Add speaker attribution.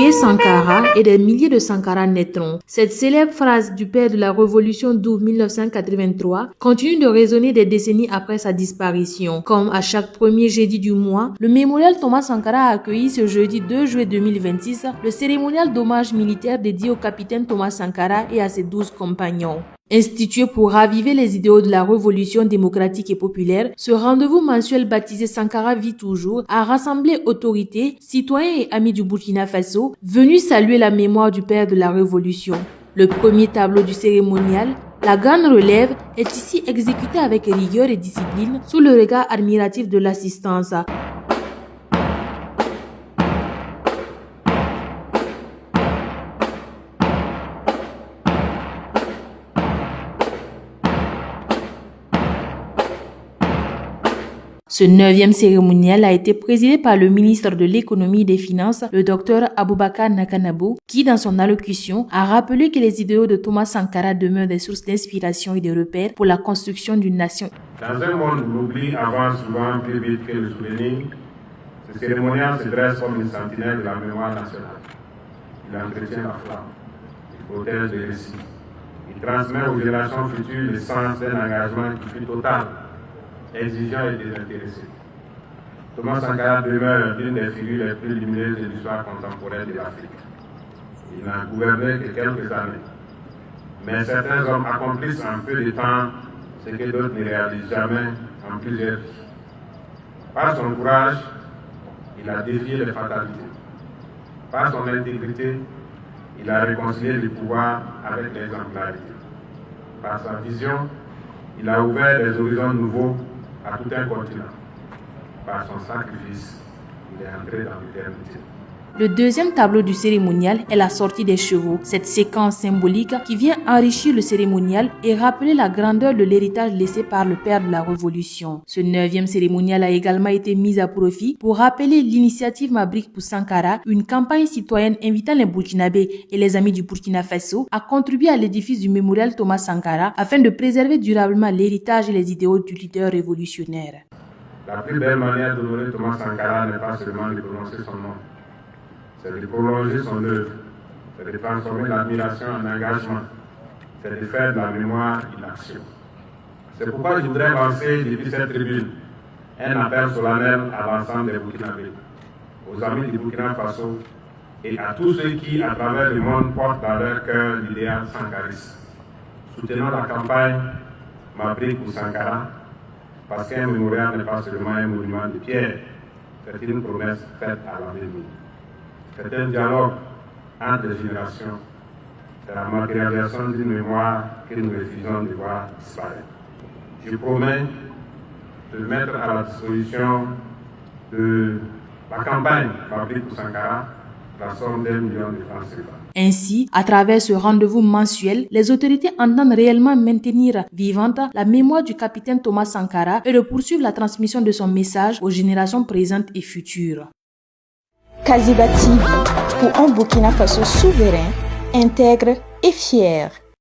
Speaker 1: Tuez Sankara et des milliers de Sankara naîtront. Cette célèbre phrase du père de la révolution d'août 1983 continue de résonner des décennies après sa disparition. Comme à chaque premier jeudi du mois, le mémorial Thomas Sankara a accueilli ce jeudi 2 juillet 2026 le cérémonial d'hommage militaire dédié au capitaine Thomas Sankara et à ses 12 compagnons. Institué pour raviver les idéaux de la révolution démocratique et populaire, ce rendez-vous mensuel baptisé Sankara vit toujours a rassemblé autorités, citoyens et amis du Burkina Faso venus saluer la mémoire du père de la révolution. Le premier tableau du cérémonial, la grande relève, est ici exécuté avec rigueur et discipline sous le regard admiratif de l'assistance. Ce 9e cérémonial a été présidé par le ministre de l'Économie et des Finances, le Dr Aboubakar Nakanabou, qui, dans son allocution, a rappelé que les idéaux de Thomas Sankara demeurent des sources d'inspiration et de repères pour la construction d'une nation.
Speaker 2: Dans un monde où l'oubli avance souvent plus vite que le souvenir, ce cérémonial se dresse comme une sentinelle de la mémoire nationale. Il entretient la flamme, il protège les récits, il transmet aux générations futures le sens d'un engagement qui fut total, exigeant et désintéressé. Thomas Sankara demeure l'une des figures les plus lumineuses de l'histoire contemporaine de l'Afrique. Il n'a gouverné que quelques années. Mais certains hommes accomplissent en peu de temps ce que d'autres ne réalisent jamais en plusieurs vies. Par son courage, il a défié les fatalités. Par son intégrité, il a réconcilié le pouvoir avec l'exemplarité. Par sa vision, il a ouvert des horizons nouveaux à tout un continent. Par son sacrifice, il est entré dans l'éternité.
Speaker 1: Le deuxième tableau du cérémonial est la sortie des chevaux, cette séquence symbolique qui vient enrichir le cérémonial et rappeler la grandeur de l'héritage laissé par le père de la Révolution. Ce 9e cérémonial a également été mis à profit pour rappeler l'initiative Mabrik pour Sankara, une campagne citoyenne invitant les Burkinabés et les amis du Burkina Faso à contribuer à l'édifice du mémorial Thomas Sankara afin de préserver durablement l'héritage et les idéaux du leader révolutionnaire.
Speaker 2: La plus belle manière d'honorer Thomas Sankara n'est pas seulement de prononcer son nom, c'est de prolonger son œuvre, c'est de transformer l'admiration en engagement, c'est de faire de la mémoire une action. C'est pourquoi je voudrais lancer depuis cette tribune un appel solennel à l'ensemble des Burkinabés, aux amis du Burkina Faso et à tous ceux qui, à travers le monde, portent dans leur cœur l'idéal sankariste. Soutenons la campagne Mabrik pour Sankara, parce qu'un mémorial n'est pas seulement un monument de pierre, c'est une promesse faite à l'avenir. C'est un dialogue entre les générations. C'est la matérialisation d'une mémoire que nous refusons de voir disparaître. Je promets de mettre à la disposition de la campagne Mabrik pour Sankara la somme d'1 million de francs CFA.
Speaker 1: Ainsi, à travers ce rendez-vous mensuel, les autorités entendent réellement maintenir vivante la mémoire du capitaine Thomas Sankara et de poursuivre la transmission de son message aux générations présentes et futures.
Speaker 3: Kaziba TV, pour un Burkina Faso souverain, intègre et fier.